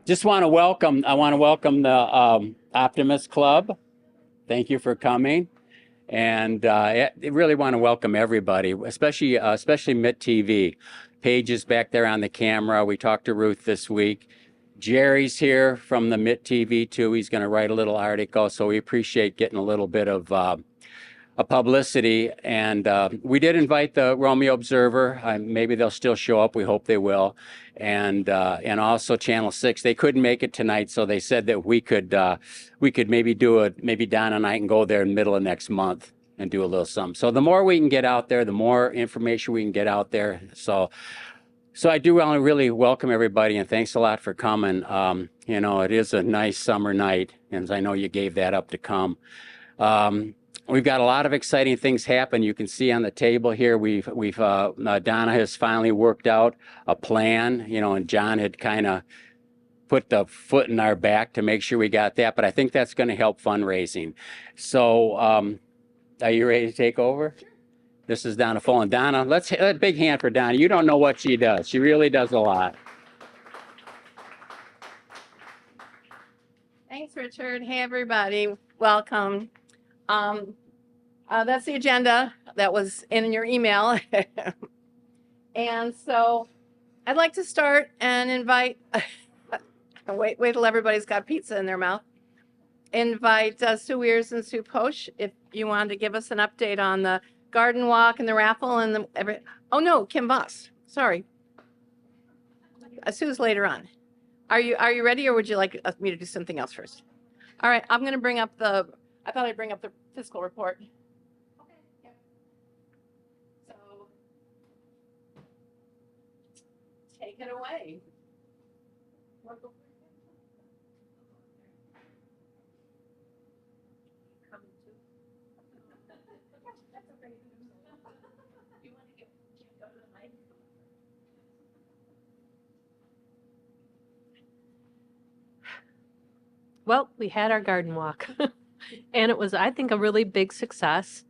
Just want to welcome, I want to welcome the Optimist Club. Thank you for coming. And I really want to welcome everybody, especially Mitt TV. Paige is back there on the camera. We talked to Ruth this week. Jerry's here from the Mitt TV too. He's going to write a little article. So we appreciate getting a little bit of a publicity. And we did invite the Romeo Observer. Maybe they'll still show up. We hope they will. And also Channel 6. They couldn't make it tonight, so they said that we could maybe maybe Don and I can go there in the middle of next month and do a little something. So the more we can get out there, the more information we can get out there. So I do want to really welcome everybody, and thanks a lot for coming. It is a nice summer night, and I know you gave that up to come. We've got a lot of exciting things happen. You can see on the table here, Donna has finally worked out a plan, and John had kind of put the foot in our back to make sure we got that, but I think that's going to help fundraising. So are you ready to take over? This is Donna Fullen. Donna, let's a big hand for Donna. You don't know what she does. She really does a lot. Thanks, Richard. Hey, everybody. Welcome. That's the agenda that was in your email. And so I'd like to start and invite, wait till everybody's got pizza in their mouth. Invite Sue Weirs and Sue Posch if you wanted to give us an update on the garden walk and the raffle and oh no, Kim Voss, sorry. Sue's later on. Are you ready, or would you like me to do something else first? All right, I'm going to bring up I thought I'd bring up the fiscal report. Okay. Yeah. So take it away. Well, we had our garden walk, and it was, I think, a really big success.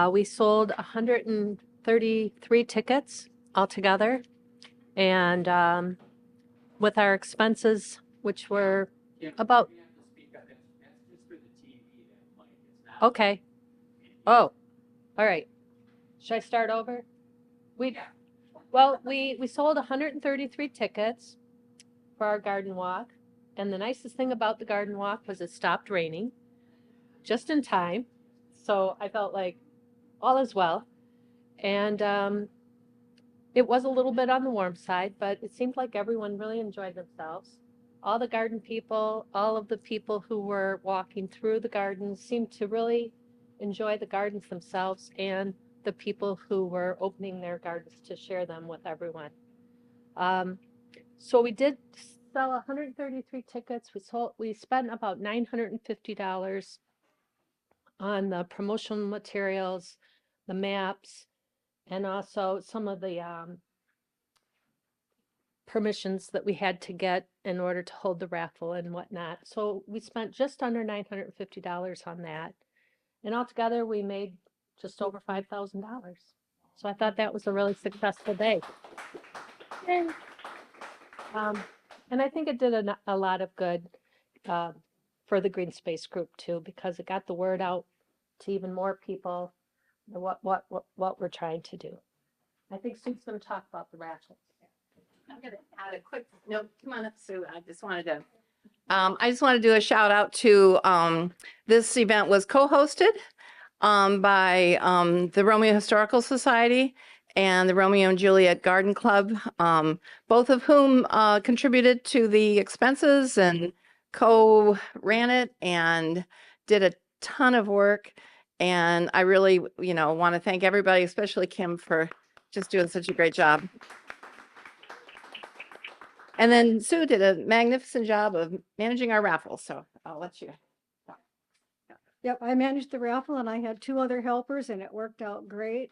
We sold 133 tickets altogether, and with our expenses, which were about... Okay. Oh, all right. Should I start over? We sold 133 tickets for our garden walk. And the nicest thing about the garden walk was it stopped raining just in time. So I felt like all is well. And it was a little bit on the warm side, but it seemed like everyone really enjoyed themselves. All the garden people, all of the people who were walking through the gardens seemed to really enjoy the gardens themselves and the people who were opening their gardens to share them with everyone. So we did sell 133 tickets. We spent about $950 on the promotional materials, the maps, and also some of the permissions that we had to get in order to hold the raffle and whatnot. So we spent just under $950 on that. And altogether, we made just over $5,000. So I thought that was a really successful day. And I think it did a lot of good for the Green Space Group too, because it got the word out to even more people what we're trying to do. I think Sue's going to talk about the raffle. I'm going to add a quick note. Come on up, Sue. I just want to do a shout out to this event was co-hosted by the Romeo Historical Society and the Romeo and Juliet Garden Club, both of whom contributed to the expenses and co-ran it and did a ton of work. And I really, want to thank everybody, especially Kim, for just doing such a great job. And then Sue did a magnificent job of managing our raffle, so I'll let you. Yep, I managed the raffle and I had 2 other helpers and it worked out great.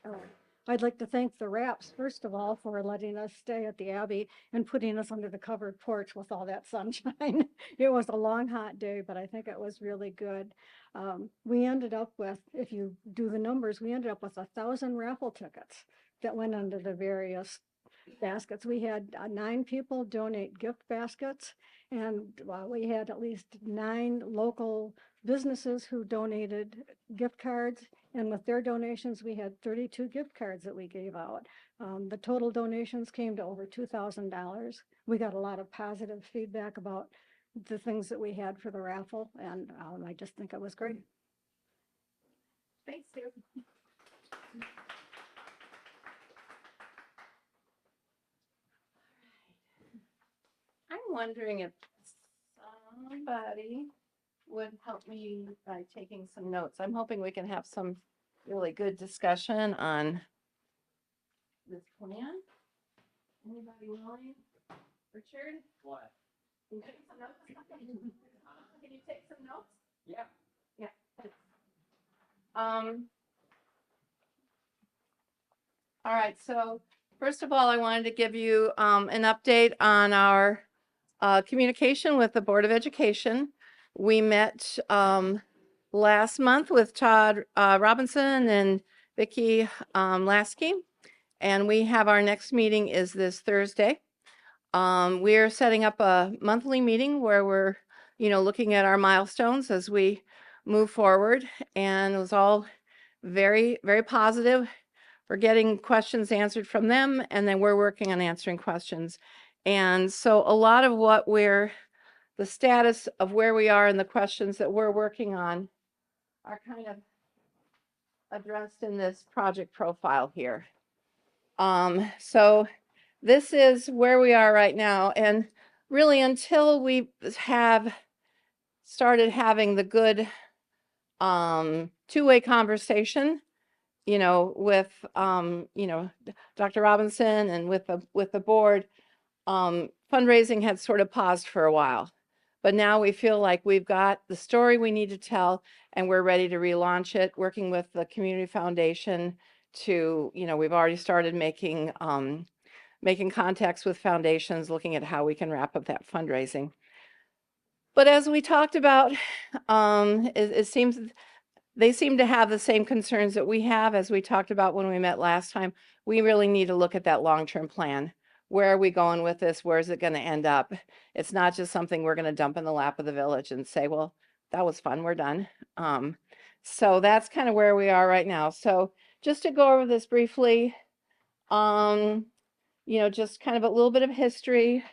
I'd like to thank the Raps, first of all, for letting us stay at the Abbey and putting us under the covered porch with all that sunshine. It was a long, hot day, but I think it was really good. We ended up with, if you do the numbers, we ended up with 1,000 raffle tickets that went under the various baskets. We had 9 people donate gift baskets, and we had at least 9 local businesses who donated gift cards. And with their donations, we had 32 gift cards that we gave out. The total donations came to over $2,000. We got a lot of positive feedback about the things that we had for the raffle, and I just think it was great. Thanks, Sue. I'm wondering if somebody would help me by taking some notes. I'm hoping we can have some really good discussion on this plan. Anybody willing? Richard? What? Can you take some notes? Can you take some notes? Yeah. Yeah. All right, so first of all, I wanted to give you an update on our communication with the Board of Education. We met last month with Todd Robinson and Vicki Lasky, and we have our next meeting is this Thursday. We're setting up a monthly meeting where we're, looking at our milestones as we move forward, and it was all very, very positive. We're getting questions answered from them, and then we're working on answering questions. And so a lot of the status of where we are and the questions that we're working on are kind of addressed in this project profile here. So this is where we are right now. And really, until we have started having the good two-way conversation, with, Dr. Robinson and with the board, fundraising had sort of paused for a while. But now we feel like we've got the story we need to tell, and we're ready to relaunch it, working with the Community Foundation to, we've already started making contacts with foundations, looking at how we can wrap up that fundraising. But as we talked about, it seems they seem to have the same concerns that we have, as we talked about when we met last time. We really need to look at that long-term plan. Where are we going with this? Where is it going to end up? It's not just something we're going to dump in the lap of the village and say, well, that was fun, we're done. So that's kind of where we are right now. So just to go over this briefly, just kind of a little bit of history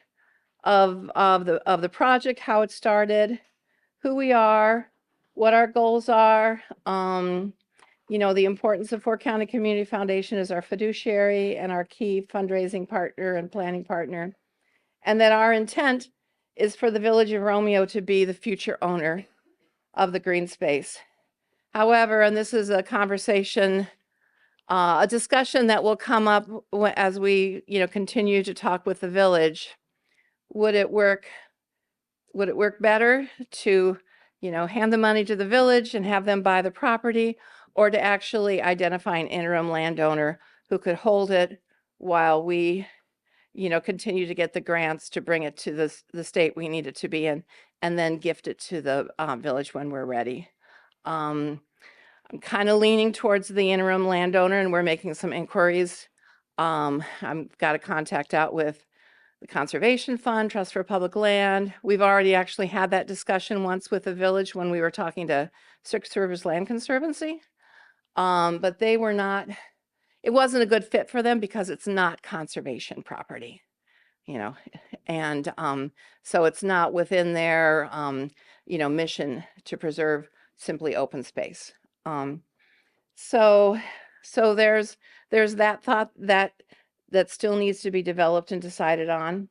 of the project, how it started, who we are, what our goals are. The importance of Fort County Community Foundation as our fiduciary and our key fundraising partner and planning partner. And that our intent is for the Village of Romeo to be the future owner of the green space. However, and this is a conversation, a discussion that will come up as we, continue to talk with the village. Would it work better to, hand the money to the village and have them buy the property, or to actually identify an interim landowner who could hold it while we, continue to get the grants to bring it to the state we need it to be in, and then gift it to the village when we're ready. I'm kind of leaning towards the interim landowner, and we're making some inquiries. I've got a contact out with the Conservation Fund, Trust for Public Land. We've already actually had that discussion once with the village when we were talking to Strict Service Land Conservancy. But they were not, it wasn't a good fit for them because it's not conservation property, and so it's not within their, mission to preserve simply open space. So there's that thought that still needs to be developed and decided on.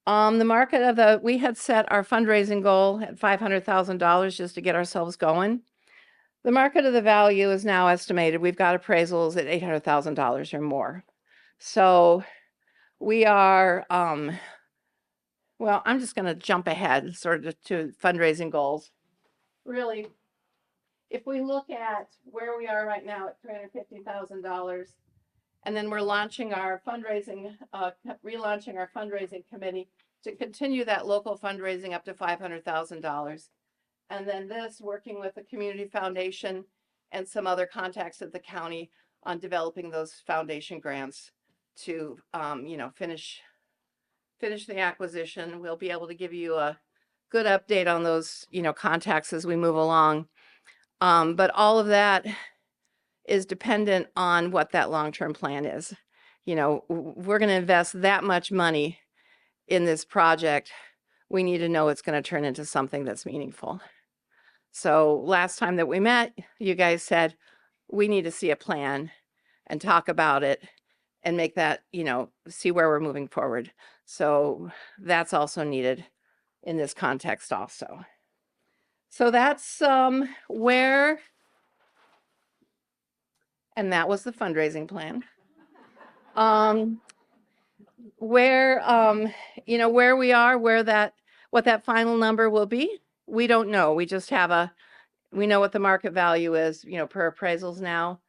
The market of we had set our fundraising goal at $500,000 just to get ourselves going. The market of the value is now estimated. We've got appraisals at $800,000 or more. So we are, well, I'm just going to jump ahead sort of to fundraising goals. Really, if we look at where we are right now at $350,000, and then we're launching our fundraising, relaunching our fundraising committee to continue that local fundraising up to $500,000. And then this, working with the Community Foundation and some other contacts at the county on developing those foundation grants to, finish the acquisition. We'll be able to give you a good update on those, contacts as we move along. But all of that is dependent on what that long-term plan is. We're going to invest that much money in this project. We need to know it's going to turn into something that's meaningful. So last time that we met, you guys said, we need to see a plan and talk about it and make that, see where we're moving forward. So that's also needed in this context also. So that's where, and that was the fundraising plan. Where, where we are, what that final number will be, we don't know. We just have we know what the market value is, per appraisals now.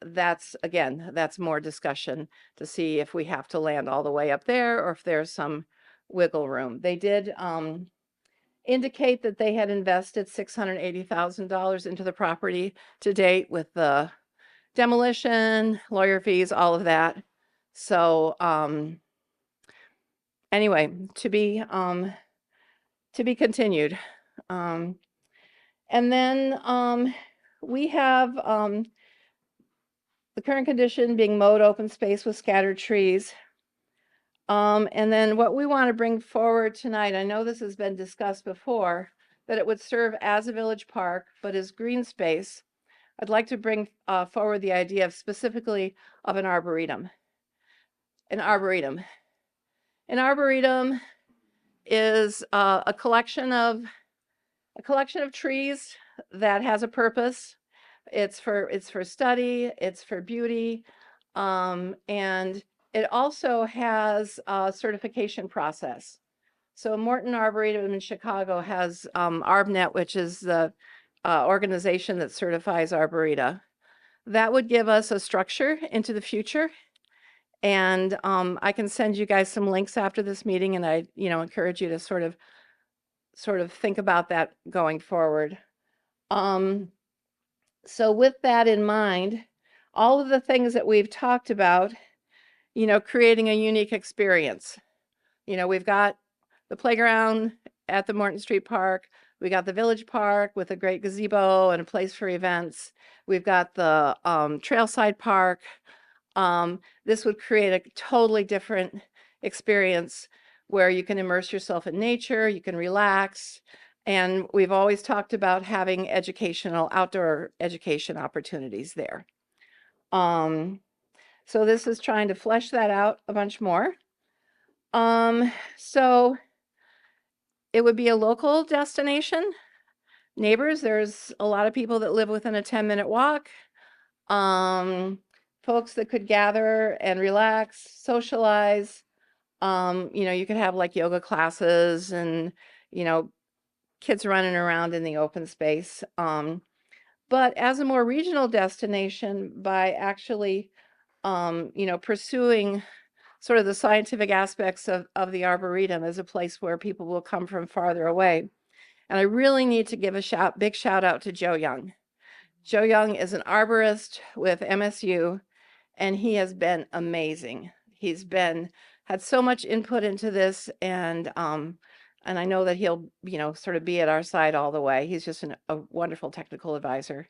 That's more discussion to see if we have to land all the way up there or if there's some wiggle room. They did indicate that they had invested $680,000 into the property to date with the demolition, lawyer fees, all of that. So anyway, to be continued. And then we have the current condition being mowed open space with scattered trees. And then what we want to bring forward tonight, I know this has been discussed before, that it would serve as a village park, but as green space. I'd like to bring forward the idea of specifically of an arboretum. An arboretum. An arboretum is a collection of trees that has a purpose. It's for study, it's for beauty, and it also has a certification process. So Morton Arboretum in Chicago has ArbNet, which is the organization that certifies arboreta. That would give us a structure into the future. And I can send you guys some links after this meeting, and I, encourage you to sort of think about that going forward. So with that in mind, all of the things that we've talked about, creating a unique experience. We've got the playground at the Morton Street Park. We got the village park with a great gazebo and a place for events. We've got the trailside park. This would create a totally different experience where you can immerse yourself in nature, you can relax. And we've always talked about having outdoor education opportunities there. So this is trying to flesh that out a bunch more. So it would be a local destination. Neighbors, there's a lot of people that live within a 10-minute walk. Folks that could gather and relax, socialize. You could have like yoga classes and, kids running around in the open space. But as a more regional destination, by actually, pursuing sort of the scientific aspects of the Arboretum as a place where people will come from farther away. And I really need to give a big shout out to Joe Young. Joe Young is an arborist with MSU, and he has been amazing. He's had so much input into this, and I know that he'll, sort of be at our side all the way. He's just a wonderful technical advisor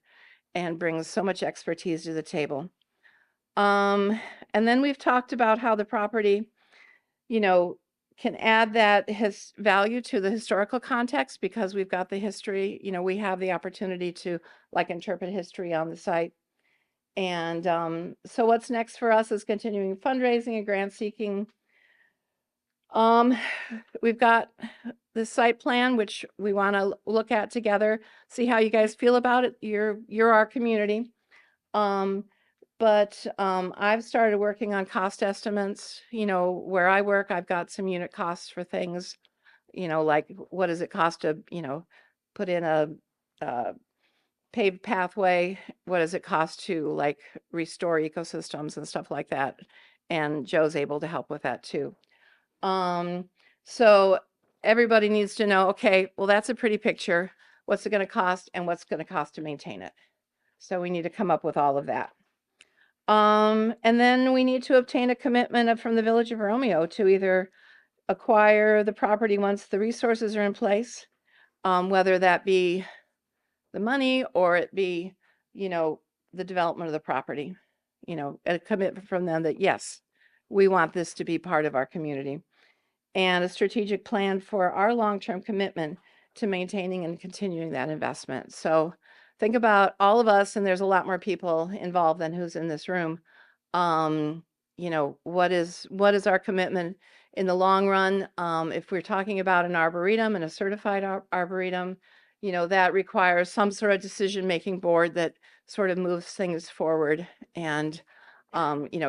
and brings so much expertise to the table. And then we've talked about how the property, can add that value to the historical context because we've got the history, we have the opportunity to interpret history on the site. And so what's next for us is continuing fundraising and grant seeking. We've got the site plan, which we want to look at together, see how you guys feel about it. You're our community. But I've started working on cost estimates. Where I work, I've got some unit costs for things, like what does it cost to, put in a paved pathway? What does it cost to restore ecosystems and stuff like that? And Joe's able to help with that too. So everybody needs to know, okay, well, that's a pretty picture. What's it going to cost and what's going to cost to maintain it? So we need to come up with all of that. And then we need to obtain a commitment from the Village of Romeo to either acquire the property once the resources are in place, whether that be the money or it be, the development of the property, a commitment from them that, yes, we want this to be part of our community. And a strategic plan for our long-term commitment to maintaining and continuing that investment. So think about all of us, and there's a lot more people involved than who's in this room. What is our commitment in the long run? If we're talking about an arboretum and a certified arboretum, that requires some sort of decision-making board that sort of moves things forward and,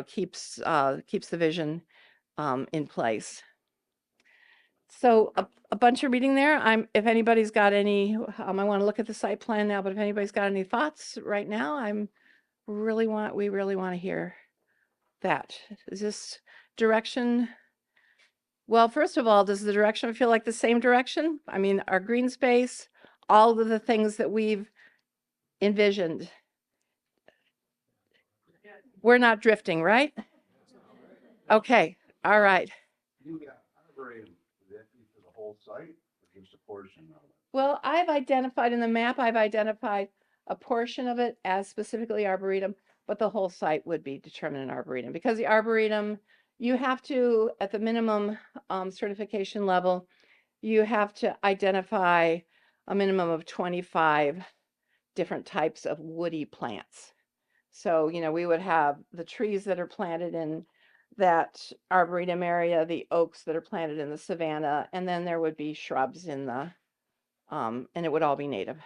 keeps the vision in place. So a bunch of reading there. If anybody's got any, I want to look at the site plan now, but if anybody's got any thoughts right now, we really want to hear that. Is this direction? Well, first of all, does the direction feel like the same direction? I mean, our green space, all of the things that we've envisioned. We're not drifting, right? Okay, all right. The whole site or just a portion of it? Well, I've identified in the map, a portion of it as specifically arboretum, but the whole site would be determined an arboretum because the arboretum, you have to, at the minimum certification level, you have to identify a minimum of 25 different types of woody plants. So, we would have the trees that are planted in that arboretum area, the oaks that are planted in the savanna, and then there would be shrubs in the, and it would all be native.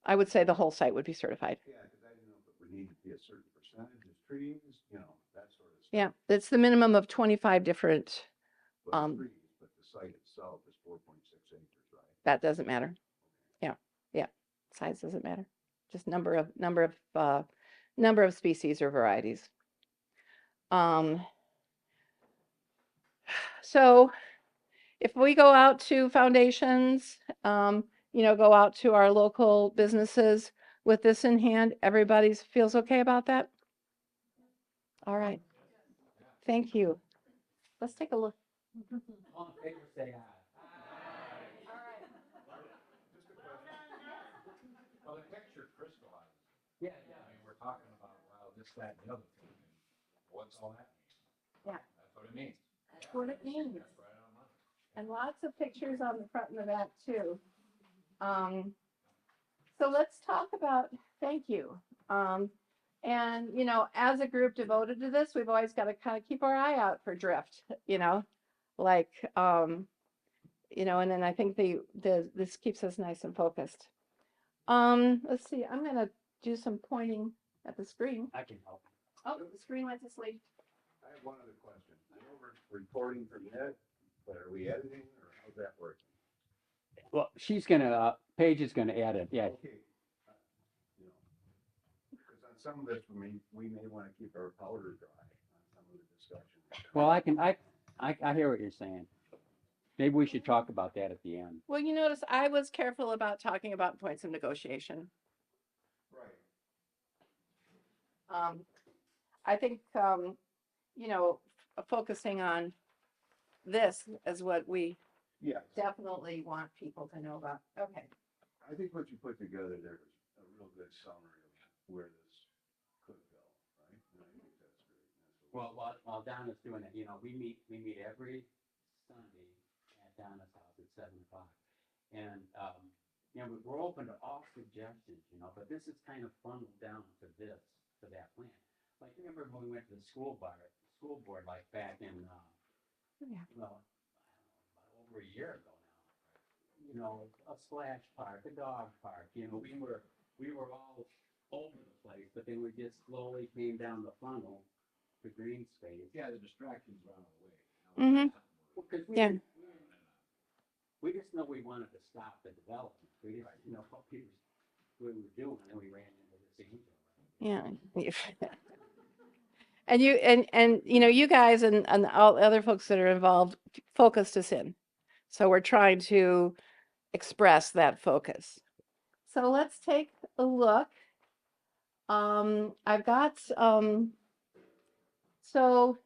I would say the whole site would be certified. Yeah, because I didn't know if it would need to be a certain percentage of trees, that sort of stuff. Yeah, it's the minimum of 25 different, Trees, but the site itself is 4.6 acres, right? that doesn't matter. Yeah, size doesn't matter. Just number of species or varieties. So if we go out to foundations, go out to our local businesses with this in hand, everybody feels okay about that? All right. Thank you. Let's take a look. All in favor, say aye. Well, the picture crystallizes. Yeah, I mean, we're talking about, well, this, that, and the other thing. What's all that mean? Yeah. That's what it means. That's what it means. That's right on money. And lots of pictures on the front and the back too. So let's talk about, thank you. And, as a group devoted to this, we've always got to kind of keep our eye out for drift, like, and then I think this keeps us nice and focused. Let's see, I'm going to do some pointing at the screen. I can help. Oh, the screen went to sleep. I have one other question. I know we're recording from Mitt, but are we editing or how's that working? Well, Paige is gonna edit, yeah. Okay. Because on some of this, we may want to keep our powder dry on some of the discussion. Well, I hear what you're saying. Maybe we should talk about that at the end. Well, you notice I was careful about talking about points of negotiation. Right. I think, focusing on this is what we Yes. definitely want people to know about. Okay. I think what you put together there is a real good summary of where this could go, right? And I think that's great. While Donna's doing it, we meet every Sunday at Donna's house at 7:00. And, we're open to all suggestions, but this is kind of funneled down to that plan. Like, remember when we went to the school board, like back in, Yeah. well, about over a year ago now. A splash park, a dog park, we were all over the place, but then we just slowly came down the funnel to green space. Yeah, the distractions are on the way. Mhm. Because Yeah. we just know we wanted to stop the development. We didn't know what we were doing, and we ran into this angel. Yeah. And you guys and all the other folks that are involved focused us in. So we're trying to express that focus. So let's take a look. I've got, so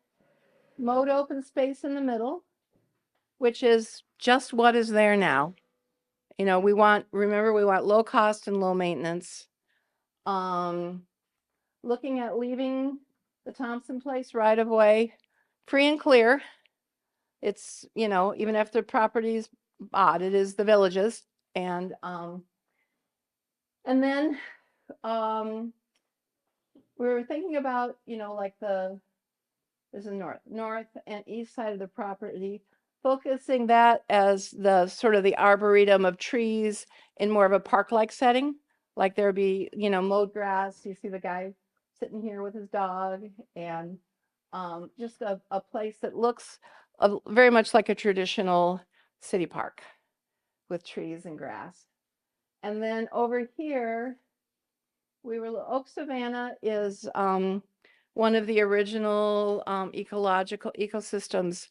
mowed open space in the middle, which is just what is there now. You know, remember, we want low cost and low maintenance. Looking at leaving the Thompson Place right of way free and clear. It's, you know, even if the property's odd, it is the villages. And then we were thinking about, you know, like this is north and east side of the property, focusing that as the sort of the arboretum of trees in more of a park-like setting. Like there'd be, you know, mowed grass. You see the guy sitting here with his dog, and just a place that looks very much like a traditional city park with trees and grass. And then over here, Oak Savannah is one of the original ecological ecosystems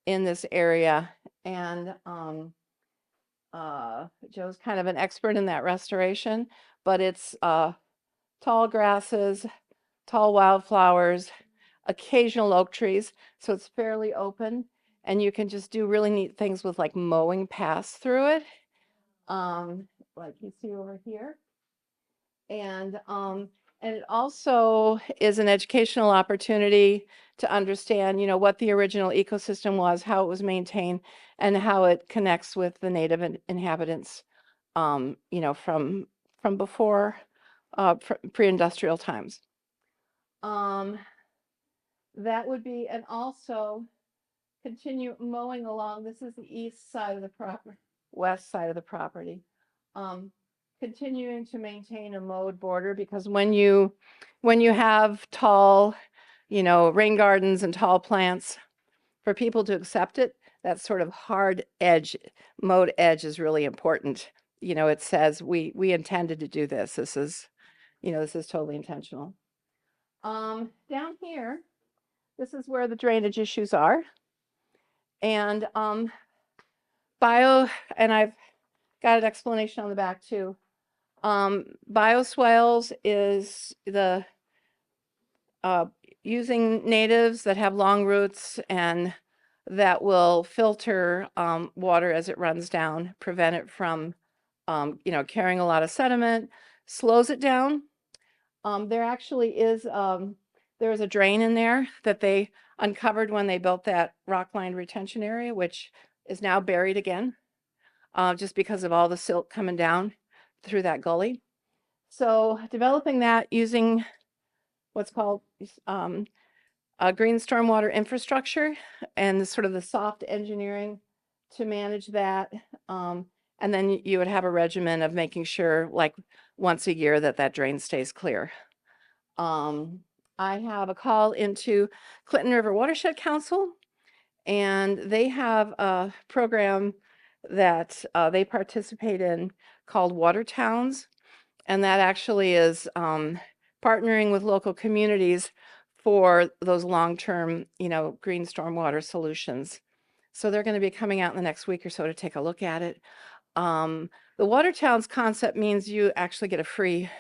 in this area. And Joe's kind of an expert in that restoration, but it's tall grasses, tall wildflowers, occasional oak trees. So it's fairly open, and you can just do really neat things with like mowing paths through it. Like you see over here. And it also is an educational opportunity to understand, you know, what the original ecosystem was, how it was maintained, and how it connects with the native inhabitants, you know, from before pre-industrial times. That would be, and also continue mowing along. This is the east side of the property, west side of the property. Continuing to maintain a mowed border, because when you have tall, you know, rain gardens and tall plants, for people to accept it, that sort of hard edge, mowed edge is really important. You know, it says we intended to do this. This is, you know, this is totally intentional. Down here, this is where the drainage issues are. And and I've got an explanation on the back too. Bioswales is the using natives that have long roots and that will filter water as it runs down, prevent it from, you know, carrying a lot of sediment, slows it down. There actually is, there was a drain in there that they uncovered when they built that rock-lined retention area, which is now buried again, just because of all the silt coming down through that gully. So developing that using what's called green stormwater infrastructure and sort of the soft engineering to manage that. And then you would have a regimen of making sure, like once a year, that drain stays clear. I have a call into Clinton River Watershed Council, and they have a program that they participate in called Water Towns. And that actually is partnering with local communities for those long-term, you know, green stormwater solutions. So they're going to be coming out in the next week or so to take a look at it. The Water Towns concept means you actually get a free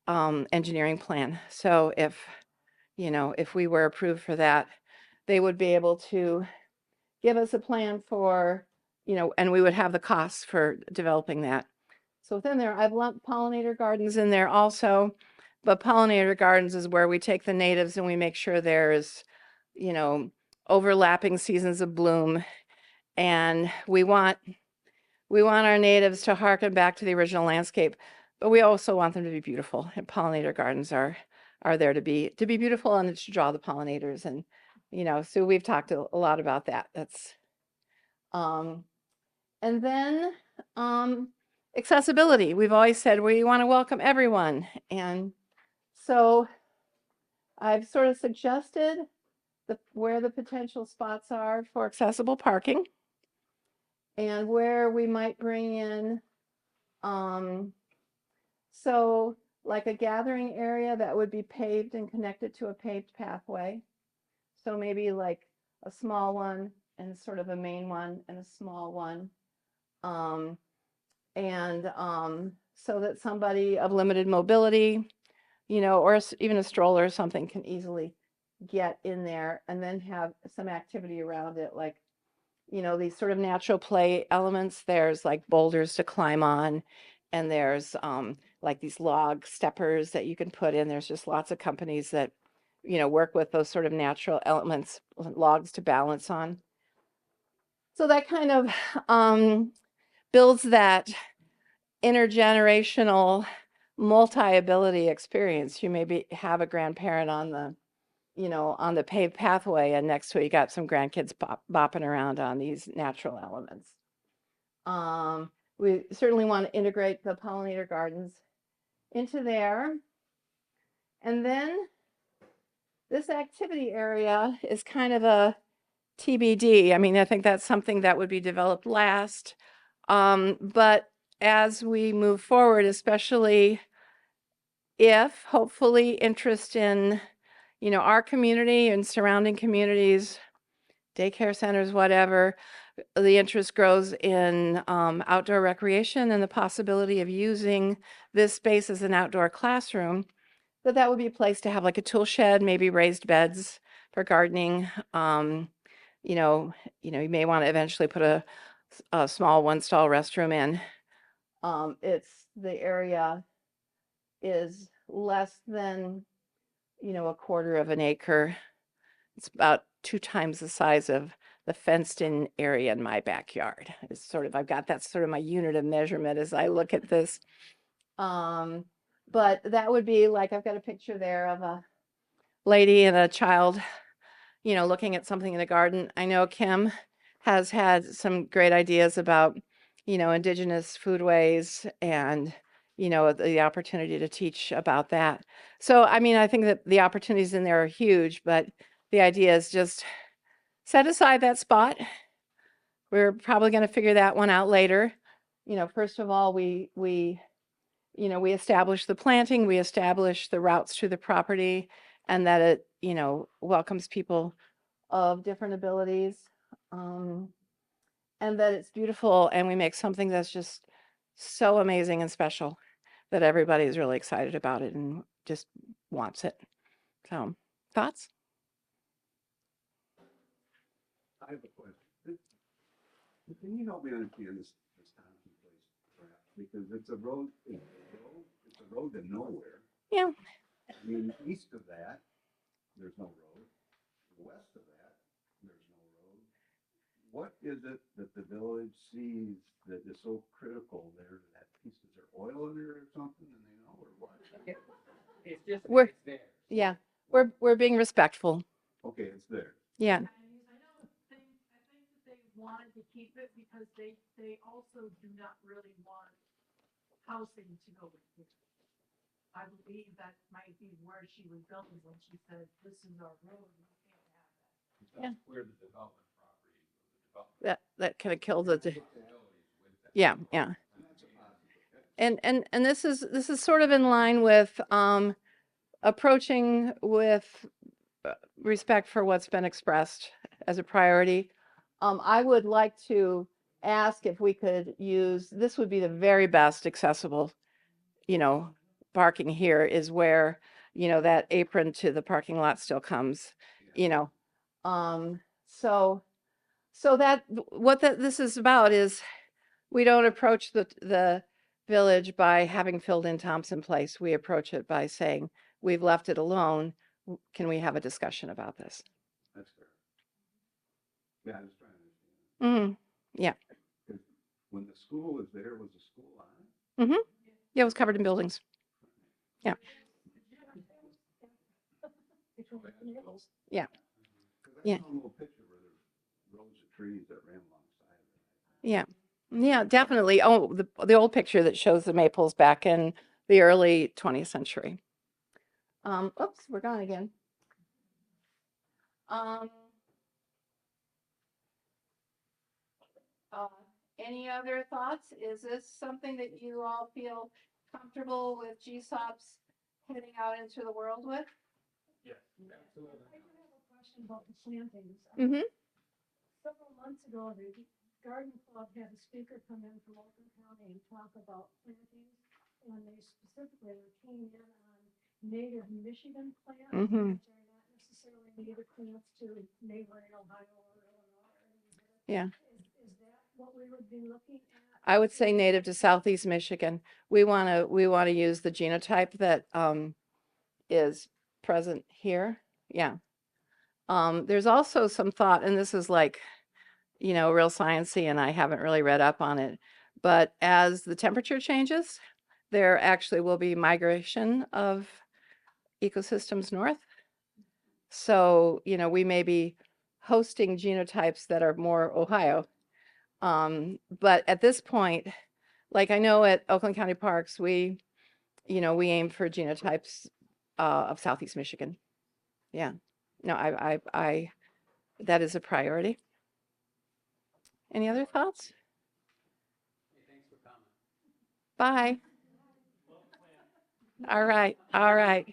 engineering plan. So if, you know, if we were approved for that, they would be able to give us a plan for, you know, and we would have the costs for developing that. So within there, I've lumped pollinator gardens in there also, but pollinator gardens is where we take the natives and we make sure there's, you know, overlapping seasons of bloom. And we want our natives to harken back to the original landscape, but we also want them to be beautiful. And pollinator gardens are there to be beautiful and to draw the pollinators. And, you know, so we've talked a lot about that. That's, and then, accessibility. We've always said we want to welcome everyone. And so I've sort of suggested where the potential spots are for accessible parking and where we might bring in, so like a gathering area that would be paved and connected to a paved pathway. So maybe like a small one and sort of a main one and a small one. So that somebody of limited mobility or even a stroller or something can easily get in there, and then have some activity around it, like, these sort of natural play elements. There's like boulders to climb on, and there's like these log steppers that you can put in. There's just lots of companies that, work with those sort of natural elements, logs to balance on. So that kind of builds that intergenerational multi-ability experience. You maybe have a grandparent on the paved pathway, and next to it you got some grandkids bopping around on these natural elements. We certainly want to integrate the pollinator gardens into there. And then this activity area is kind of a TBD. I mean, I think that's something that would be developed last. But as we move forward, especially if hopefully interest in, our community and surrounding communities, daycare centers, whatever, the interest grows in outdoor recreation and the possibility of using this space as an outdoor classroom, that would be a place to have like a tool shed, maybe raised beds for gardening. You may want to eventually put a small one-stall restroom in. The area is less than, a quarter of an acre. It's about 2 times the size of the fenced-in area in my backyard. I've got that's sort of my unit of measurement as I look at this. But that would be like, I've got a picture there of a lady and a child, looking at something in the garden. I know Kim has had some great ideas about, indigenous foodways and, the opportunity to teach about that. So, I mean, I think that the opportunities in there are huge, but the idea is just set aside that spot. We're probably going to figure that one out later. First of all, we establish the planting, we establish the routes to the property, and that it, welcomes people of different abilities, and that it's beautiful, and we make something that's just so amazing and special that everybody's really excited about it and just wants it. So, thoughts? I have a question. Can you help me understand this Thompson Place perhaps? Because it's a road to nowhere. Yeah. I mean, east of that, there's no road. West of that, there's no road. What is it that the village sees that is so critical there to that piece? Is there oil in there or something, and they know, or what? It's just, We're- it's there. Yeah, we're being respectful. Okay, it's there. Yeah. I think that they wanted to keep it because they also do not really want housing to go with it. I believe that might be where she was going when she said, this is our road, we can't have that. Yeah. Where the development property, That kind of kills it. with that. Yeah, yeah. And that's a positive. And this is sort of in line with approaching with respect for what's been expressed as a priority. I would like to ask if we could use, this would be the very best accessible, parking here is where, that apron to the parking lot still comes, so that what this is about is we don't approach the village by having filled in Thompson Place. We approach it by saying, we've left it alone. Can we have a discussion about this? That's fair. Yeah, I was trying to understand. Yeah. Because when the school was there, was the school on it? Yeah, it was covered in buildings. Yeah. Yeah. Because I Yeah. saw a little picture where there's rows of trees that ran alongside of it. Yeah. Yeah, definitely. Oh, the old picture that shows the maples back in the early 20th century. Oops, we're gone again. Any other thoughts? Is this something that you all feel comfortable with GSOPs heading out into the world with? Yes, absolutely. I do have a question about the plantings. Mm-hmm. Several months ago, the garden club had a speaker come in from Oakland County and talk about plantings. And they specifically came in on native Michigan plants. Mhm. Which are not necessarily native plants to neighboring Ohio or Illinois or anything. Yeah. Is that what we would be looking at? I would say native to Southeast Michigan. We want to use the genotype that is present here. Yeah. There's also some thought, and this is like, real sciencey, and I haven't really read up on it. But as the temperature changes, there actually will be migration of ecosystems north. So, we may be hosting genotypes that are more Ohio. But at this point, like I know at Oakland County Parks, we aim for genotypes of Southeast Michigan. Yeah. No, that is a priority. Any other thoughts? Thanks for coming. Bye. All right. All right.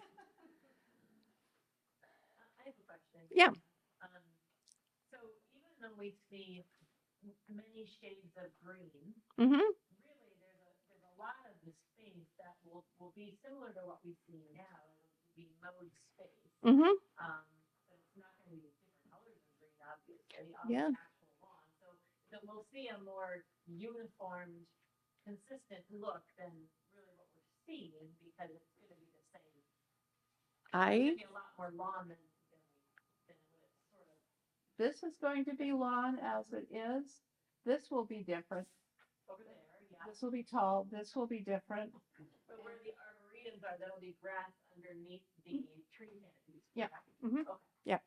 I have a question. Yeah. So even though we see many shades of green, Mm-hmm. really there's a lot of the space that will be similar to what we see now. It'll be mowed space. Mm-hmm. But it's not going to be different colors of green, obviously, on Yeah. the actual lawn. So we'll see a more uniformed, consistent look than really what we're seeing because it's going to be the same. It's going to be a lot more lawn than what it's sort of. This is going to be lawn as it is. This will be different. Over there, yeah. This will be tall. This will be different. But where the arboretums are, that'll be grass underneath the tree canopies. Yeah. correct? Mhm. Okay. Yeah.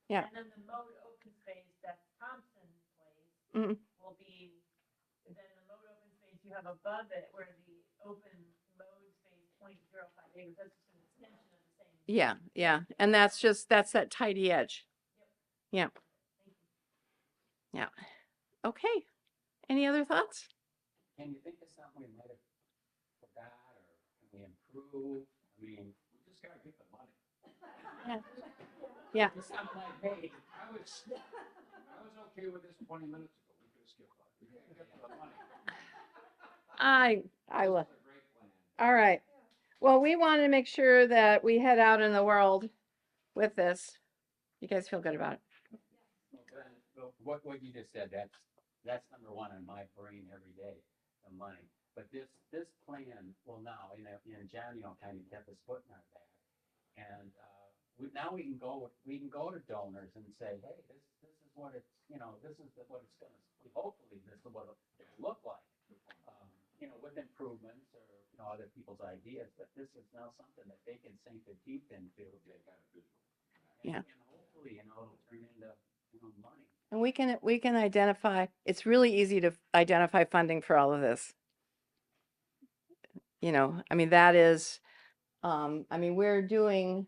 Yeah. And then the mowed open space that Thompson Place Mhm. will be, then the mowed open space you have above it where the open mowed space 0.05 acres, that's just an extension of the same. Yeah. Yeah. And that's that tidy edge. Yeah. Thank you. Yeah. Okay. Any other thoughts? Can you think of something we might have forgot, or can we improve? I mean, we just gotta get the money. Yeah. Yeah. It's not like, hey, I was okay with this 20 minutes ago. We could skip that. We gotta get the money. I will. This is a great plan. All right. Well, we wanted to make sure that we head out in the world with this. You guys feel good about it? Well, what you just said, that's number one on my brain every day, the money. But this plan will now, in John, kind of kept his foot in our back. And now we can go to donors and say, hey, this is what it's, this is what it's going to, hopefully this is what it'll look like. With improvements or, other people's ideas, but this is now something that they can sink their teeth into. Yeah. And hopefully, it'll turn into, money. And we can identify, it's really easy to identify funding for all of this. I mean, that is, we're doing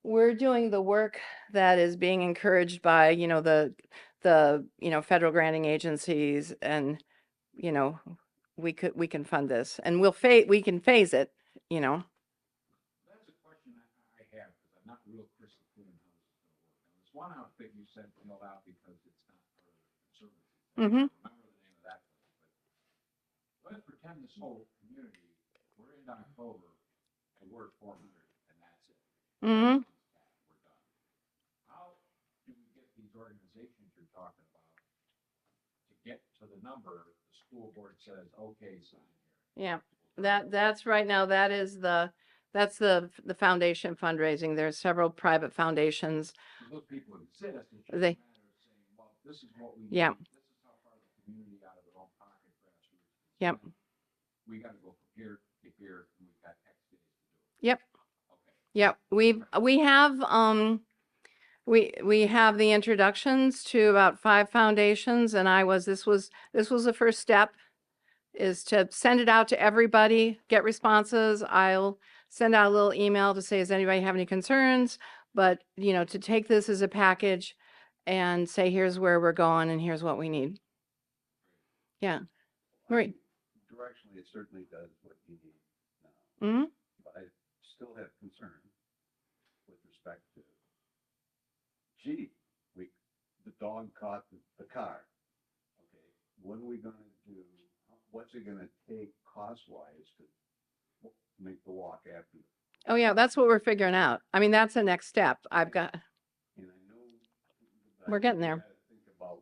the work that is being encouraged by, the federal granting agencies, and, we can fund this, and we can phase it, That's a question I have, because I'm not real crystal clear on how this is gonna work. Now, there's one outfit you said filled out because it's not part of the conservancy. Mhm. I remember the name of that place, but let's pretend this whole community, we're in October, and we're at 400, and that's it. Mhm. We're done. How do we get these organizations you're talking about to get to the number the school board says, okay, sign here? Yeah, that's right now, that's the foundation fundraising. There's several private foundations. So those people exist, it's just a They- matter of saying, well, this is what we Yeah. need, this is how far the community out of their own pocket grassroots. is Yep. going. We gotta go from here to here, and we've got X days to do it. Yep. Okay. Yep, we have the introductions to about 5 foundations, and this was the first step, is to send it out to everybody, get responses. I'll send out a little email to say, does anybody have any concerns? But, to take this as a package and say, here's where we're going and here's what we need. Yeah. Right. Directionally, it certainly does what you need now, Hmm. but I still have concern with respect to, gee, the dog caught the car. Okay, what are we gonna do? What's it gonna take cost-wise to make the walk after the Oh, yeah, that's what we're figuring out. I mean, that's the next step. I've got, And I know. but I We're think getting we there. gotta Think about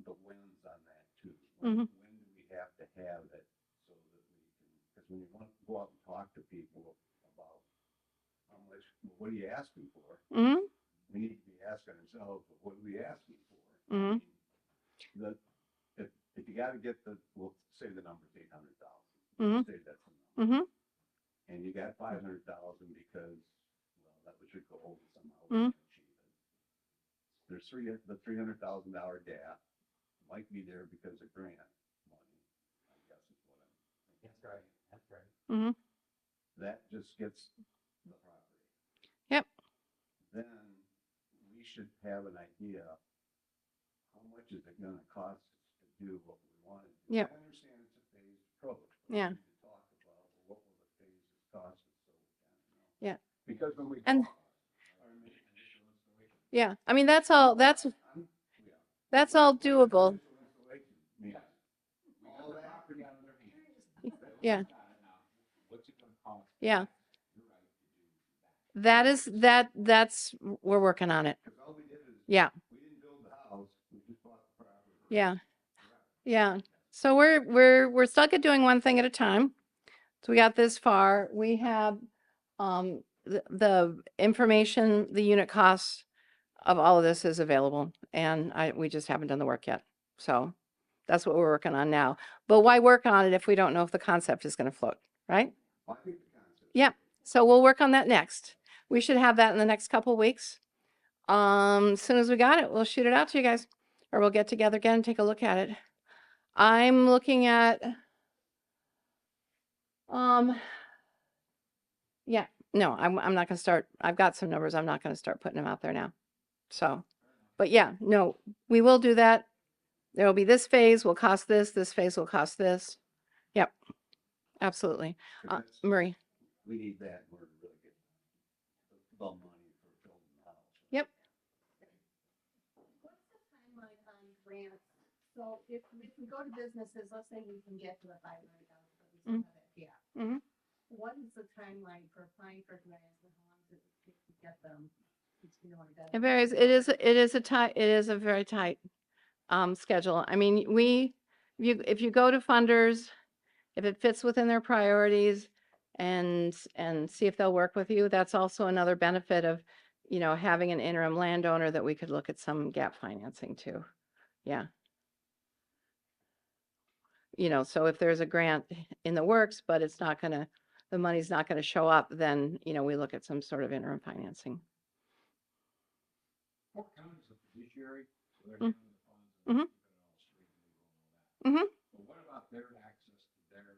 the wins on that too. Mhm. When do we have to have it so that we can, because when you want to go out and talk to people about how much, well, what are you asking for? Mhm. We need to be asking ourselves, well, what are we asking for? Mhm. The, if you gotta get the, we'll say the number's 800,000. Mhm. Say that's the number. Mhm. And you got 500,000 because, well, that was your goal, somehow we Mhm. can achieve it. There's the $300,000 gap might be there because of grant money, I guess is what I'm thinking. That's right. That's right. Mhm. That just gets the property. Yep. Then we should have an idea, how much is it gonna cost us to do what we want to do? Yep. I understand it's a phased approach. but Yeah. We need to talk about, well, what will the phases cost us so we kind of know. Yeah. Because when we And- talk, our initial installation. Yeah. I mean, that's all, Yeah. that's all doable. Initial installation means all that. Yeah. What's it gonna cost? Yeah. You're right to do That's, we're working on it. Because all we did is, Yeah. we didn't build the house, we just bought the property. Yeah. Yeah. So we're stuck at doing one thing at a time. So we got this far. We have the information, the unit costs of all of this is available, and we just haven't done the work yet. So that's what we're working on now. But why work on it if we don't know if the concept is going to float, right? I think the concept. Yeah. So we'll work on that next. We should have that in the next couple weeks. As soon as we got it, we'll shoot it out to you guys, or we'll get together again and take a look at it. I'm looking at, yeah, no, I'm not gonna start. I've got some numbers. I'm not gonna start putting them out there now. So, but yeah, no, we will do that. There will be this phase will cost this phase will cost this. Yep, absolutely. Marie. We need that in order to really get the money for building the house. Yep. What's the timeline on grants? So if we go to businesses, let's say we can get to the 500,000, but we still Mhm. have that gap. Mhm. What is the timeline for applying for grants and how long does it take to get them? You know, like that? It varies. It is a very tight schedule. I mean, if you go to funders, if it fits within their priorities and see if they'll work with you, that's also another benefit of, having an interim landowner that we could look at some gap financing too. Yeah. So if there's a grant in the works, but the money's not gonna show up, then, we look at some sort of interim financing. What county's a fiduciary? So they're Mm. handling the funds and Mhm. keeping it all straight and legal and all that. Mhm. But what about their access to their,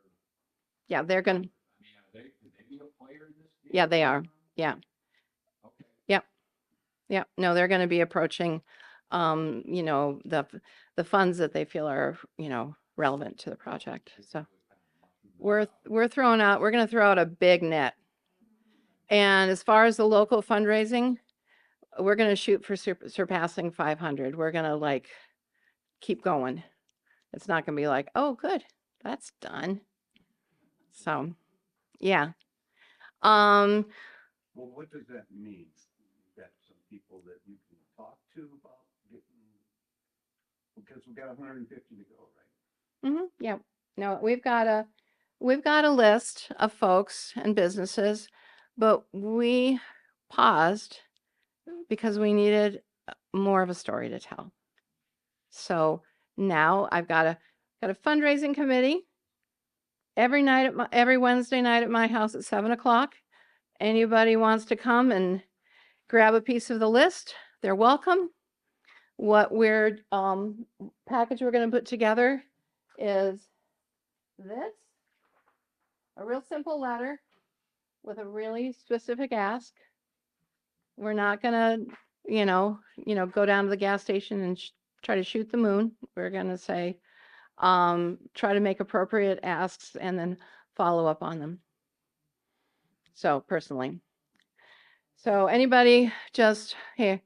Yeah, they're gonna, I mean, could they be a player in this? yeah, deal? they are. Yeah. Okay. Yeah, no, they're gonna be approaching, the funds that they feel are, relevant to the project. So we're gonna throw out a big net. And as far as the local fundraising, we're gonna shoot for surpassing 500. We're gonna keep going. It's not gonna be like, oh, good, that's done. So, yeah. Um, Well, what does that mean? You got some people that you can talk to about getting, because we got 150 to go, right? yeah, no, we've got a list of folks and businesses, but we paused because we needed more of a story to tell. So now I've got a fundraising committee every Wednesday night at my house at 7 o'clock. Anybody wants to come and grab a piece of the list, they're welcome. What package we're going to put together is this, a real simple letter with a really specific ask. We're not gonna, go down to the gas station and try to shoot the moon. We're gonna say, try to make appropriate asks and then follow up on them. So personally. So anybody just, hey,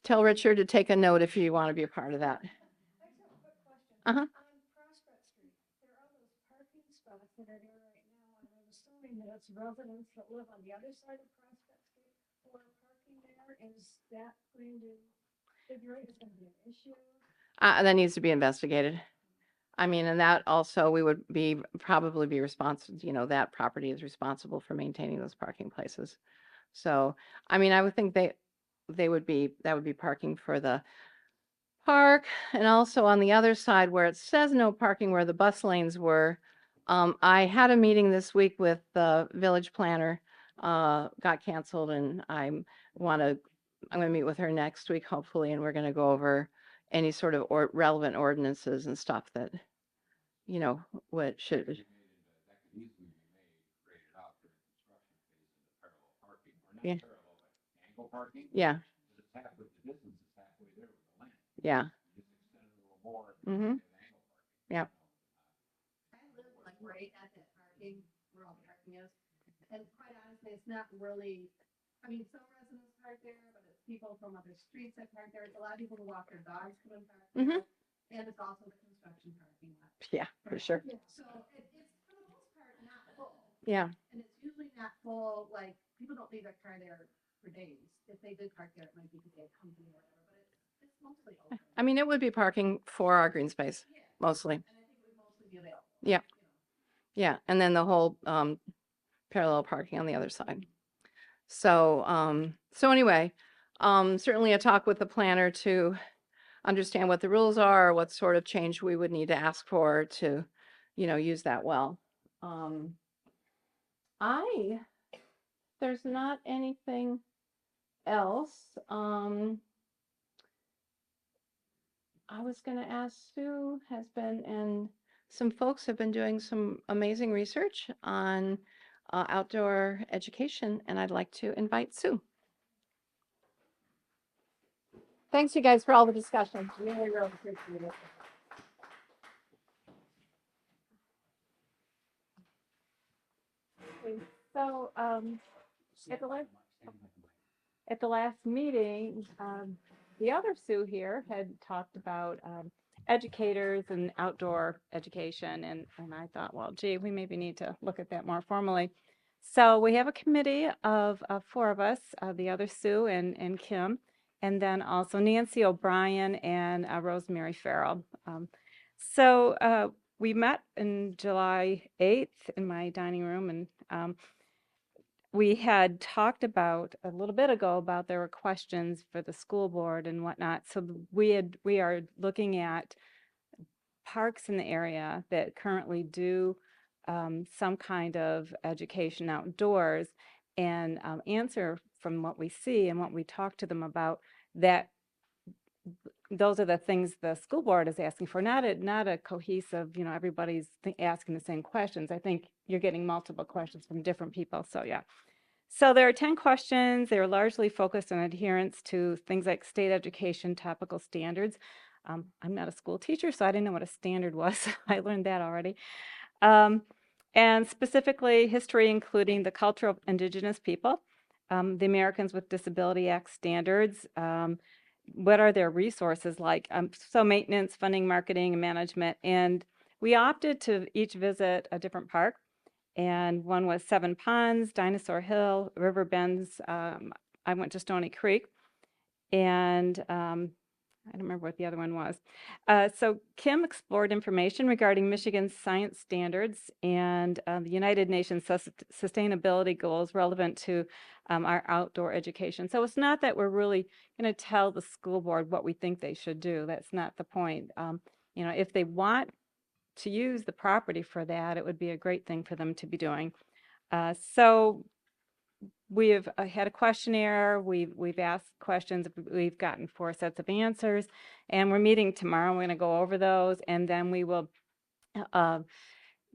tell Richard to take a note if you want to be a part of that. I just have a quick question. Uh-huh. On Prospect Street, there are those parking spots that are there right now, and I'm assuming that it's there's residents that live on the other side of Prospect Street who are parking there. Is that going to figure it is going to be an issue? That needs to be investigated. I mean, and that also we would be, probably be responsible, you know, that property is responsible for maintaining those parking places. So, I mean, I would think they would be, that would be parking for the park, and also on the other side where it says no parking where the bus lanes were. I had a meeting this week with the village planner, got canceled, and I'm gonna meet with her next week, hopefully, and we're gonna go over any sort of relevant ordinances and stuff that, you know, what should, That could easily be made, graded out during construction phase into parallel parking, or not Yeah. parallel, but angle parking. yeah, It's halfway, the distance is halfway there with the land. yeah. You just extend it a little more. Mm-hmm. and angle parking. Yeah. I live like right at that parking, where all the parking is, and quite honestly, it's not really, I mean, some residents park there, but it's people from other streets that park there. It's a lot of people who walk their dogs come and park there. And it's also the construction parking lot. Yeah, for sure. So it's for the most part not full. Yeah. And it's usually not full, like, people don't leave their car there for days. If they did park there, it might be because they had company or whatever, but it's mostly open. I mean, it would be parking for our green space, Yeah. mostly. And I think it would mostly be available. Yeah. Yeah, and then the whole parallel parking on the other side. So, so anyway, certainly a talk with the planner to understand what the rules are, what sort of change we would need to ask for to, you know, use that well. There's not anything else. I was gonna ask Sue and some folks have been doing some amazing research on outdoor education, and I'd like to invite Sue. Thanks, you guys, for all the discussion. Really, really appreciate it. So, at the last meeting, the other Sue here had talked about educators and outdoor education, and I thought, well, gee, we maybe need to look at that more formally. So we have a committee of 4 of us, the other Sue and Kim, and then also Nancy O'Brien and Rosemary Farrell. So we met in July 8th in my dining room, and we had talked about a little bit ago about there were questions for the school board and whatnot. So we are looking at parks in the area that currently do some kind of education outdoors, and answer from what we see and what we talk to them about, that those are the things the school board is asking for, not a cohesive, you know, everybody's asking the same questions. I think you're getting multiple questions from different people. So yeah. So there are 10 questions. They're largely focused on adherence to things like state education topical standards. I'm not a school teacher, so I didn't know what a standard was. I learned that already. And specifically history, including the culture of Indigenous people, the Americans with Disability Act standards, what are their resources like? So maintenance, funding, marketing, and management. And we opted to each visit a different park. And one was Seven Ponds, Dinosaur Hill, River Bends. I went to Stony Creek. And I don't remember what the other one was. So Kim explored information regarding Michigan's science standards and the United Nations sustainability goals relevant to our outdoor education. So it's not that we're really going to tell the school board what we think they should do. That's not the point. You know, if they want to use the property for that, it would be a great thing for them to be doing. So we have had a questionnaire. We've asked questions. We've gotten 4 sets of answers, and we're meeting tomorrow. We're going to go over those, and then we will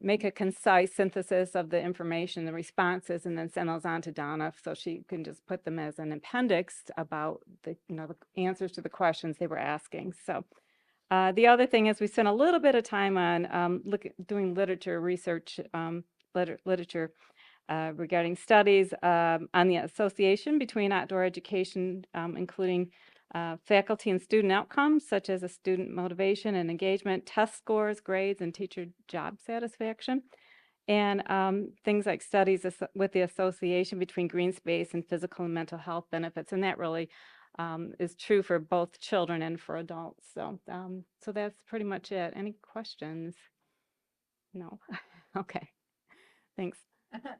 make a concise synthesis of the information, the responses, and then send those on to Donna so she can just put them as an appendix about the, you know, the answers to the questions they were asking. So the other thing is we spent a little bit of time on doing literature research, literature regarding studies on the association between outdoor education, including faculty and student outcomes, such as student motivation and engagement, test scores, grades, and teacher job satisfaction. And things like studies with the association between green space and physical and mental health benefits. And that really is true for both children and for adults. So, so that's pretty much it. Any questions? No. Okay. Thanks.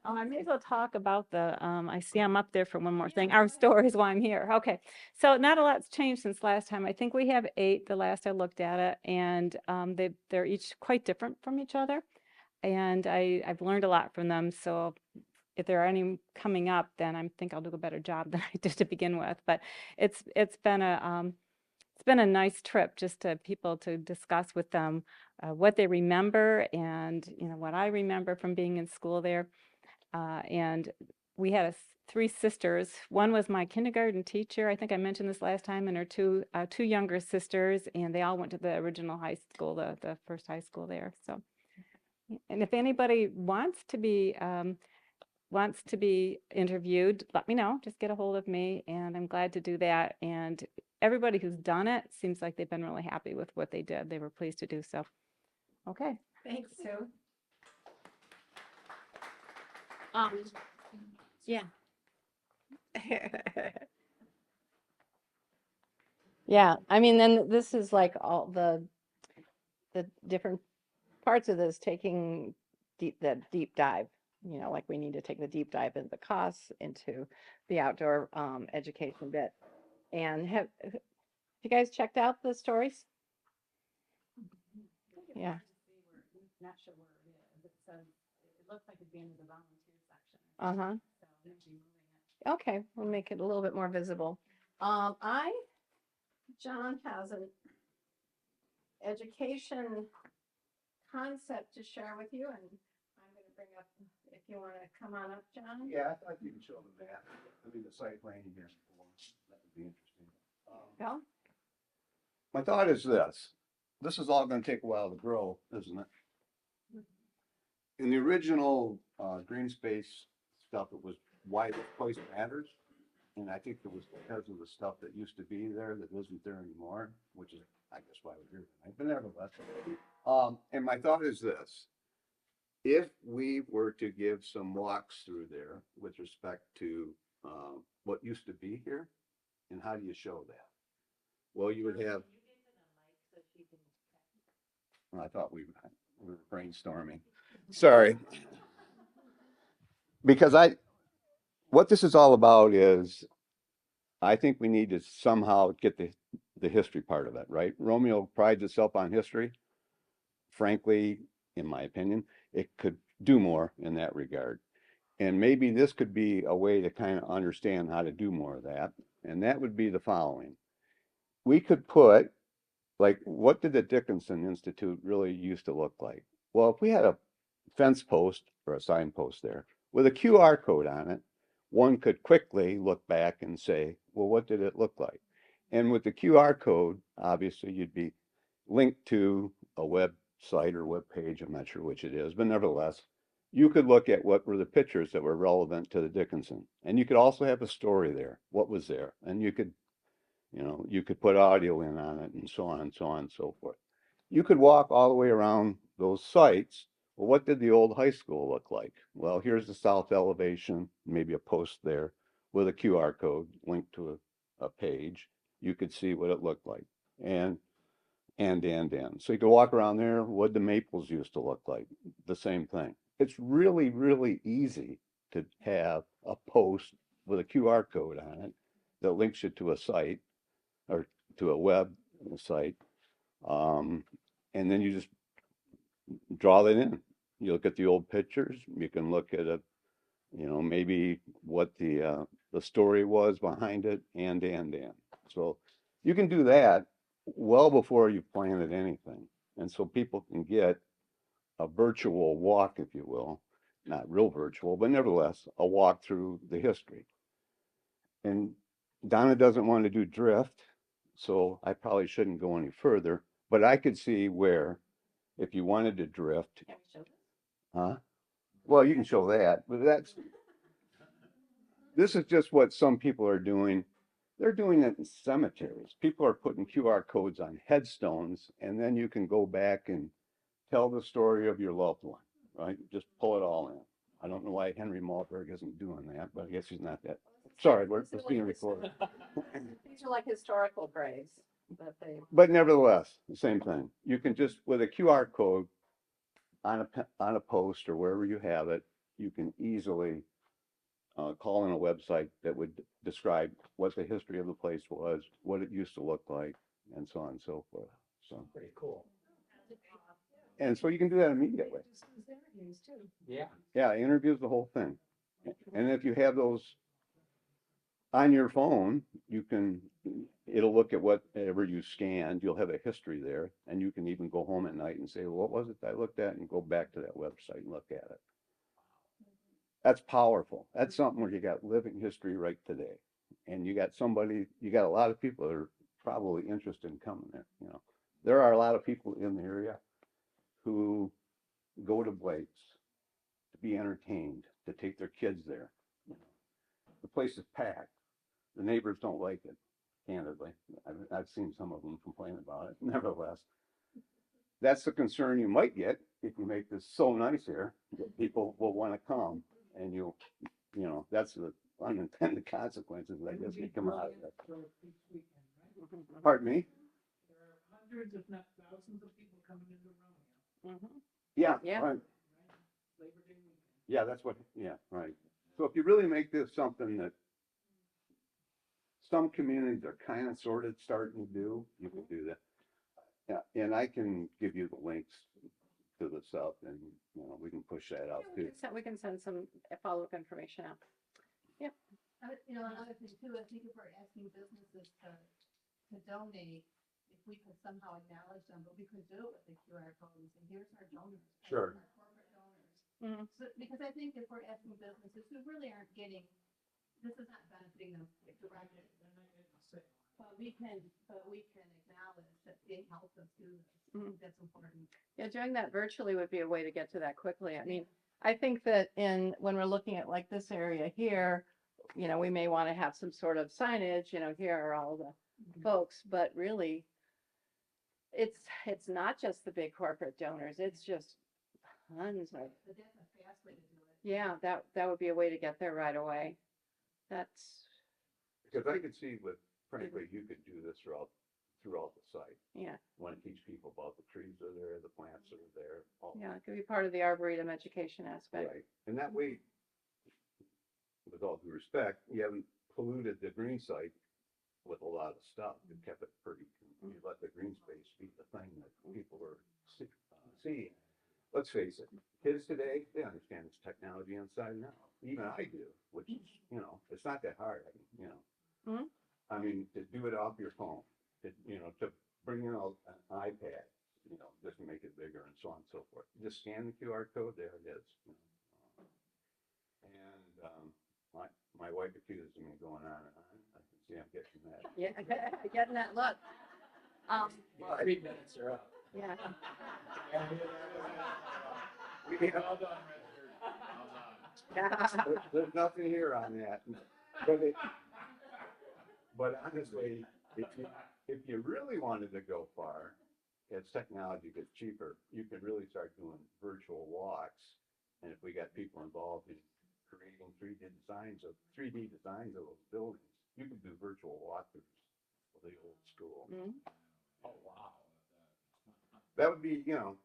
Oh, I may as well talk about the, I see I'm up there for one more thing, our stories while I'm here. Okay. So not a lot's changed since last time. I think we have 8, the last I looked at it, and they're each quite different from each other. And I've learned a lot from them. So if there are any coming up, then I think I'll do a better job than I did to begin with. But it's been a nice trip just to people to discuss with them what they remember and what I remember from being in school there. And we had 3 sisters. One was my kindergarten teacher. I think I mentioned this last time, and her two younger sisters, and they all went to the original high school, the first high school there. So, and if anybody wants to be interviewed, let me know. Just get a hold of me, and I'm glad to do that. And everybody who's done it seems like they've been really happy with what they did. They were pleased to do so. Okay. Thanks, Sue. Yeah. Yeah, I mean, then this is like all the different parts of this taking the deep dive, like we need to take the deep dive into the costs, into the outdoor education bit. And have you guys checked out the stories? Yeah. Not sure where it is. It says, it looks like it'd be in the volunteer section. Uh-huh. So maybe moving it. Okay, we'll make it a little bit more visible. John has an education concept to share with you, and I'm going to bring up, if you want to come on up, John. Yeah, I thought you could show the map. I mean, the site plan here. That would be interesting. Go. My thought is this. This is all gonna take a while to grow, isn't it? In the original, green space stuff, it was why the place matters. And I think it was because of the stuff that used to be there that isn't there anymore, which is, I guess, why we're here tonight, but nevertheless. And my thought is this. If we were to give some walks through there with respect to, what used to be here, and how do you show that? Well, you would have. Well, I thought we were brainstorming. Sorry. Because what this is all about is, I think we need to somehow get the history part of it, right? Romeo prides itself on history. Frankly, in my opinion, it could do more in that regard. And maybe this could be a way to kind of understand how to do more of that. And that would be the following. We could put, like, what did the Dickinson Institute really used to look like? Well, if we had a fence post or a signpost there with a QR code on it, one could quickly look back and say, well, what did it look like? And with the QR code, obviously, you'd be linked to a website or web page. I'm not sure which it is, but nevertheless, you could look at what were the pictures that were relevant to the Dickinson. And you could also have a story there, what was there. And you could put audio in on it and so on and so on and so forth. You could walk all the way around those sites. Well, what did the old high school look like? Well, here's the south elevation, maybe a post there with a QR code linked to a page. You could see what it looked like. And. So you could walk around there. What the Maples used to look like. The same thing. It's really, really easy to have a post with a QR code on it that links you to a site or to a web site. And then you just draw that in. You look at the old pictures. You can look at maybe what the story was behind it, and. So you can do that well before you've planted anything. And so people can get a virtual walk, if you will, not real virtual, but nevertheless, a walk through the history. And Donna doesn't want to do drift, so I probably shouldn't go any further, but I could see where, if you wanted to drift, huh? Well, you can show that, but this is just what some people are doing. They're doing it in cemeteries. People are putting QR codes on headstones, and then you can go back and tell the story of your loved one. right? Just pull it all in. I don't know why Henry Malberg isn't doing that, but I guess he's not that. Sorry, it's being recorded. These are like historical graves that they. But nevertheless, the same thing. You can just, with a QR code on a post or wherever you have it, you can easily call in a website that would describe what the history of the place was, what it used to look like, and so on and so forth. So Pretty cool. and so you can do that immediately. Yeah. Yeah, interviews, the whole thing. And if you have those on your phone, it'll look at whatever you scanned. You'll have a history there, and you can even go home at night and say, well, what was it I looked at, and go back to that website and look at it. That's powerful. That's something where you got living history right today. And you got a lot of people that are probably interested in coming there. You know, there are a lot of people in the area who go to Blake's to be entertained, to take their kids there. You know, the place is packed. The neighbors don't like it, candidly. I've seen some of them complain about it. Nevertheless, that's the concern you might get if you make this so nice here that people will want to come, and you know, that's the unintended consequences, I guess, that come out of that. Pardon me? Hundreds, if not thousands of people coming into Romeo. Mhm. Yeah, Yeah. right. Labor Day weekend. Yeah, yeah, right. So if you really make this something that some communities are kind of sort of starting to do, you can do that. Yeah, and I can give you the links to the stuff, and you know, we can push that out too. We can send some follow-up information out. Yep. You know, another thing too, I think if we're asking businesses to donate, if we could somehow acknowledge them, but we could do it with the QR code and say, here's our donors. Sure. Our corporate donors. Mhm. So, because I think if we're asking businesses who really aren't getting, this is not benefiting them directly. But we can acknowledge that they helped us do this. I think that's important. Yeah, doing that virtually would be a way to get to that quickly. I mean, I think that when we're looking at like this area here, you know, we may want to have some sort of signage, you know, here are all the folks, but really it's not just the big corporate donors. It's just tons of, But that's a fast way to do it. yeah, that would be a way to get there right away. That's, Because I could see frankly, you could do this throughout the site. yeah, Want to teach people about the trees that are there, the plants that are there. yeah, it could be part of the Arboretum education aspect. Right. And that way, with all due respect, you haven't polluted the green site with a lot of stuff. You kept it pretty, you let the green space be the thing that people are seeing. Let's face it, kids today, they understand this technology inside and out. Even I do, which is, you know, it's not that hard, you know. Mhm. I mean, to do it off your phone, you know, to bring in an iPad, you know, just to make it bigger and so on and so forth. Just scan the QR code, there it is. You know. And my wife accuses me of going on and on. I can see I'm getting that. Yeah, getting that look. Well, 3 minutes are up. Yeah. Well done, Richard. There's nothing here on that. But honestly, if you really wanted to go far, as technology gets cheaper, you can really start doing virtual walks. And if we got people involved in creating 3D designs of those buildings, you can do virtual walkthroughs of the old school. Mhm. Oh, wow. That would be, you know,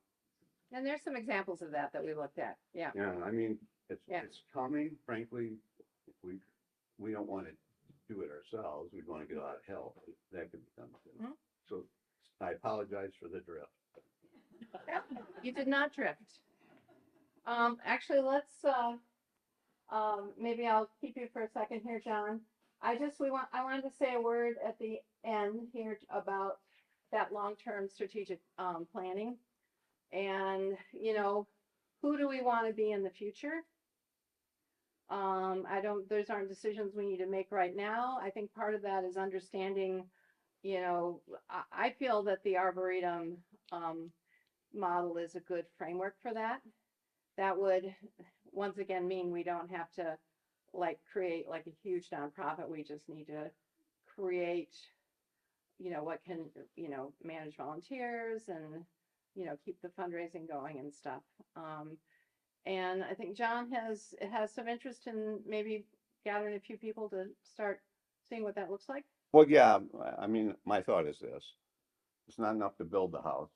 And there's some examples of that we looked at. Yeah. yeah, I mean, Yeah. it's coming, frankly. We don't want to do it ourselves. We'd want to get a lot of help. That could be done too. Mhm. So I apologize for the drift. You did not drift. Actually, let's, maybe I'll keep you for a second here, John. I wanted to say a word at the end here about that long-term strategic, planning. And, you know, who do we want to be in the future? Those aren't decisions we need to make right now. I think part of that is understanding, you know, I feel that the Arboretum, model is a good framework for that. That would, once again, mean we don't have to like create like a huge nonprofit. We just need to create, you know, what can, you know, manage volunteers and, you know, keep the fundraising going and stuff. And I think John has some interest in maybe gathering a few people to start seeing what that looks like. Well, yeah, I mean, my thought is this, it's not enough to build the house,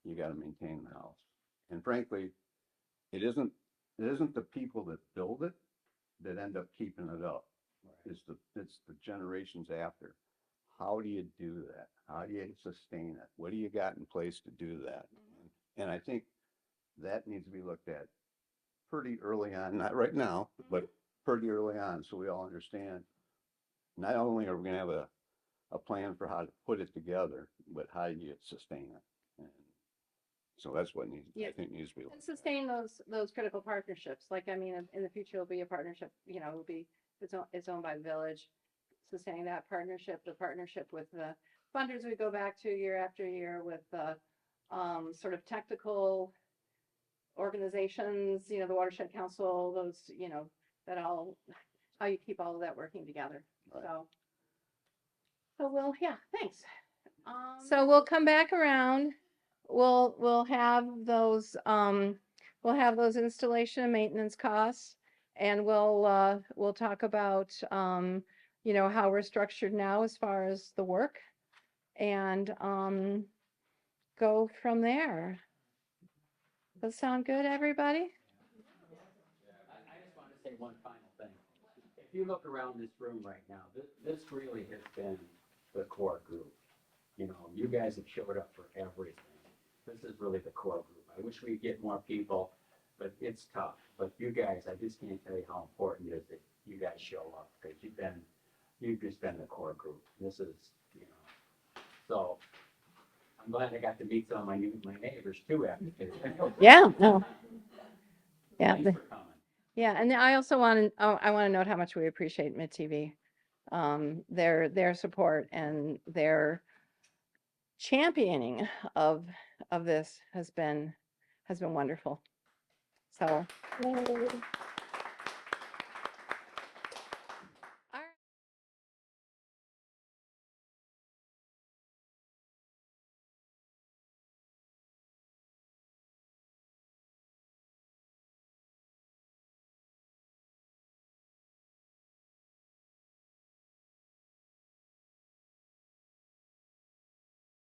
you gotta maintain the house. And frankly, it isn't the people that build it that end up keeping it up. It's the generations after. How do you do that? How do you sustain it? What do you got in place to do that? And I think that needs to be looked at pretty early on, not right now, but pretty early on, so we all understand. Not only are we gonna have a plan for how to put it together, but how do you sustain it? And so that's what needs, I Yeah. think needs to be And looked at. sustain those critical partnerships. Like, I mean, in the future, it'll be a partnership, you know, it'll be, it's owned by the village. Sustaining that partnership, the partnership with the funders we go back to year after year with the sort of technical organizations, you know, the Watershed Council, those, you know, that all, how you keep all of that working together. Right. So we'll, yeah, thanks. So we'll come back around. We'll have those installation and maintenance costs, and we'll talk about you know, how we're structured now as far as the work, and go from there. Does that sound good, everybody? I just want to say one final thing. If you look around this room right now, this really has been the core group. You know, you guys have showed up for everything. This is really the core group. I wish we'd get more people, but it's tough. But you guys, I just can't tell you how important it is that you guys show up, because you've just been the core group. This is, you know, so I'm glad I got to meet some of my neighbors too after today. Yeah. No. Yeah. Thanks for coming. Yeah, and I also want to, I want to note how much we appreciate Mitt TV. Their support and their championing of this has been wonderful. So.